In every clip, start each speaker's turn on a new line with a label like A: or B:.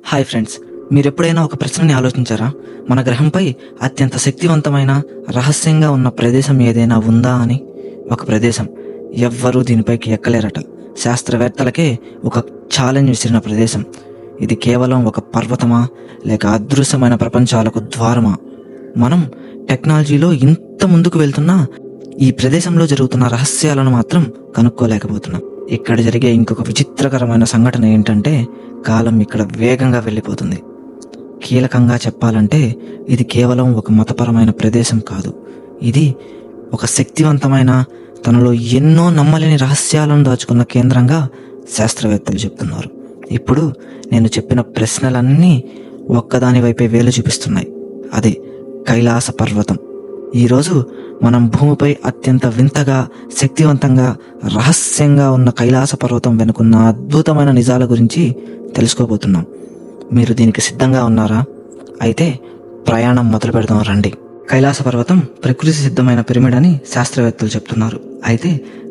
A: Hi friends, మీరు ఎప్పుడైనా ఒక ప్రశ్నని ఆలోచించారా? మన గ్రహంపై అత్యంత శక్తివంతమైన రహస్యంగా ఉన్న ప్రదేశం ఏదైనా ఉందా అని. ఒక ప్రదేశం ఎవ్వరూ దీనిపైకి ఎక్కలేరట. శాస్త్రవేత్తలకే ఒక ఛాలెంజ్ విసిరిన ప్రదేశం ఇది. కేవలం ఒక పర్వతమా, లేక అదృశ్యమైన ప్రపంచాలకు ద్వారమా? మనం టెక్నాలజీలో ఇంత ముందుకు వెళ్తున్నా ఈ ప్రదేశంలో జరుగుతున్న రహస్యాలను మాత్రం కనుక్కోలేకపోతున్నాం. ఇక్కడ జరిగే ఇంకొక విచిత్రకరమైన సంఘటన ఏంటంటే, కాలం ఇక్కడ వేగంగా వెళ్ళిపోతుంది. కీలకంగా చెప్పాలంటే ఇది కేవలం ఒక మతపరమైన ప్రదేశం కాదు. ఇది ఒక శక్తివంతమైన, తనలో ఎన్నో నమ్మలేని రహస్యాలను దాచుకున్న కేంద్రంగా శాస్త్రవేత్తలు చెప్తున్నారు. ఇప్పుడు నేను చెప్పిన ప్రశ్నలన్నీ ఒక్కదాని వైపే వేలు చూపిస్తున్నాయి. అదే కైలాస పర్వతం. ఈరోజు మనం భూమిపై అత్యంత వింతగా, శక్తివంతంగా, రహస్యంగా ఉన్న కైలాస పర్వతం వెనుకున్న అద్భుతమైన నిజాల గురించి తెలుసుకోబోతున్నాం. మీరు దీనికి సిద్ధంగా ఉన్నారా? అయితే ప్రయాణం మొదలు పెడదాం రండి. కైలాస పర్వతం ప్రకృతి సిద్ధమైన పిరమిడ్ అని శాస్త్రవేత్తలు చెప్తున్నారు. అయితే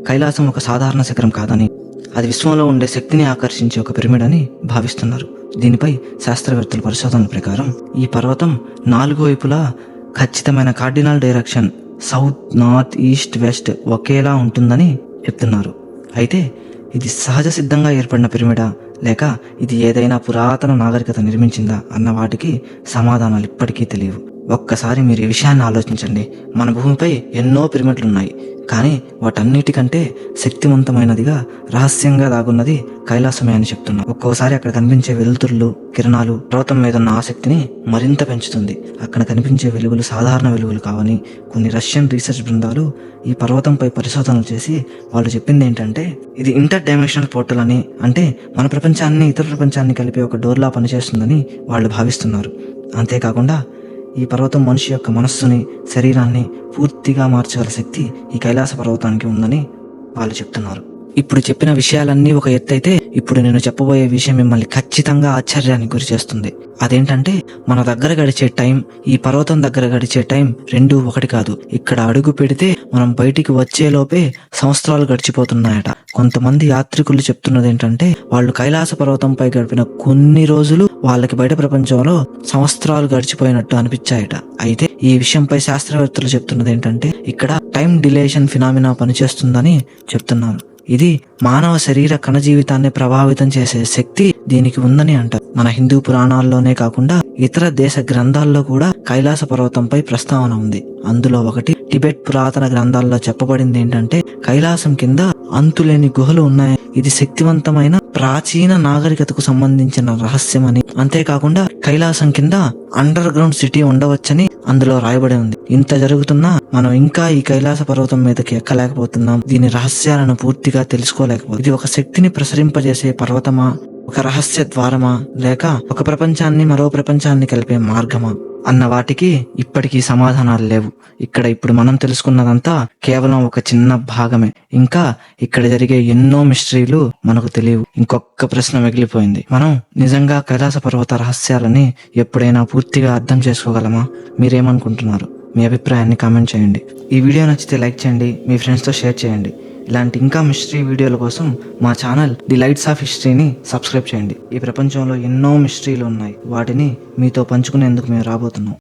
A: కైలాసం ఒక సాధారణ శిఖరం కాదని, అది విశ్వంలో ఉండే శక్తిని ఆకర్షించే ఒక పిరమిడ్ అని భావిస్తున్నారు. దీనిపై శాస్త్రవేత్తల పరిశోధనల ప్రకారం ఈ పర్వతం 4 వైపులా ఖచ్చితమైన cardinal direction south, north, east, west ఒకేలా ఉంటుందని చెప్తున్నారు. అయితే ఇది సహజ సిద్ధంగా ఏర్పడిన పిరమిడా, లేక ఇది ఏదైనా పురాతన నాగరికత నిర్మించిందా అన్న వాటికి సమాధానాలు ఇప్పటికీ తెలియవు. ఒక్కసారి మీరు ఈ విషయాన్ని ఆలోచించండి. మన భూమిపై ఎన్నో పిరమిడ్లు ఉన్నాయి, కానీ వాటన్నిటికంటే శక్తివంతమైనదిగా, రహస్యంగా దాగున్నది కైలాసమే అని చెప్తున్నారు. ఒక్కోసారి అక్కడ కనిపించే వెలుతురులు, కిరణాలు పర్వతం మీద ఉన్న ఆసక్తిని మరింత పెంచుతుంది. అక్కడ కనిపించే వెలుగులు సాధారణ వెలుగులు కావని కొన్ని రష్యన్ రీసెర్చ్ బృందాలు ఈ పర్వతంపై పరిశోధనలు చేసి వాళ్ళు చెప్పింది ఏంటంటే, ఇది ఇంటర్ డైమెన్షనల్ పోర్టల్ అని, అంటే మన ప్రపంచాన్ని ఇతర ప్రపంచాన్ని కలిపే ఒక డోర్లా పనిచేస్తుందని వాళ్ళు భావిస్తున్నారు. అంతేకాకుండా ఈ పర్వతం మనిషి యొక్క మనస్సుని, శరీరాన్ని పూర్తిగా మార్చగల శక్తి ఈ కైలాస పర్వతానికి ఉందని వాళ్ళు చెప్తున్నారు. ఇప్పుడు చెప్పిన విషయాలన్నీ ఒక ఎత్తు అయితే, ఇప్పుడు నేను చెప్పబోయే విషయం మిమ్మల్ని ఖచ్చితంగా ఆశ్చర్యానికి గురి చేస్తుంది. అదేంటంటే, మన దగ్గర గడిచే టైం, ఈ పర్వతం దగ్గర గడిచే టైం రెండూ ఒకటి కాదు. ఇక్కడ అడుగు పెడితే మనం బయటికి వచ్చేలోపే సంవత్సరాలు గడిచిపోతున్నాయట. కొంతమంది యాత్రికులు చెప్తున్నది ఏంటంటే, వాళ్ళు కైలాస పర్వతంపై గడిపిన కొన్ని రోజులు వాళ్ళకి బయట ప్రపంచంలో సంవత్సరాలు గడిచిపోయినట్టు అనిపించాయట. అయితే ఈ విషయంపై శాస్త్రవేత్తలు చెప్తున్నది ఏంటంటే, ఇక్కడ టైం డిలేషన్ ఫినామినా పనిచేస్తుందని చెప్తున్నారు. ఇది మానవ శరీర కణ జీవితాన్ని ప్రభావితం చేసే శక్తి దీనికి ఉందని అంటారు. మన హిందూ పురాణాల్లోనే కాకుండా ఇతర దేశ గ్రంథాల్లో కూడా కైలాస పర్వతంపై ప్రస్తావన ఉంది. అందులో ఒకటి టిబెట్ పురాతన గ్రంథాల్లో చెప్పబడింది ఏంటంటే, కైలాసం కింద అంతులేని గుహలు ఉన్నాయి. ఇది శక్తివంతమైన ప్రాచీన నాగరికతకు సంబంధించిన రహస్యమని, అంతేకాకుండా కైలాసం కింద అండర్ గ్రౌండ్ సిటీ ఉండవచ్చని అందులో రాయబడి ఉంది. ఇంత జరుగుతున్నా మనం ఇంకా ఈ కైలాస పర్వతం మీదకి ఎక్కలేకపోతున్నాం. దీని రహస్యాలను పూర్తిగా తెలుసుకోలేకపోతున్నాం. ఇది ఒక శక్తిని ప్రసరింపజేసే పర్వతమా, ఒక రహస్య ద్వారమా, లేక ఒక ప్రపంచాన్ని మరో ప్రపంచాన్ని కలిపే మార్గమా అన్న వాటికి ఇప్పటికీ సమాధానాలు లేవు. ఇక్కడ ఇప్పుడు మనం తెలుసుకున్నదంతా కేవలం ఒక చిన్న భాగమే. ఇంకా ఇక్కడ జరిగే ఎన్నో మిస్టరీలు మనకు తెలియవు. ఇంకొక ప్రశ్న మిగిలిపోయింది. మనం నిజంగా కైలాస పర్వత రహస్యాలని ఎప్పుడైనా పూర్తిగా అర్థం చేసుకోగలమా? మీరేమనుకుంటున్నారు? మీ అభిప్రాయాన్ని కామెంట్ చేయండి. ఈ వీడియో నచ్చితే లైక్ చేయండి, మీ ఫ్రెండ్స్తో షేర్ చేయండి. ఇలాంటి ఇంకా మిస్టరీ వీడియోల కోసం మా ఛానల్ ది లైట్స్ ఆఫ్ హిస్టరీని సబ్స్క్రైబ్ చేయండి. ఈ ప్రపంచంలో ఎన్నో మిస్టరీలు ఉన్నాయి, వాటిని మీతో పంచుకునేందుకు మేము రాబోతున్నాం.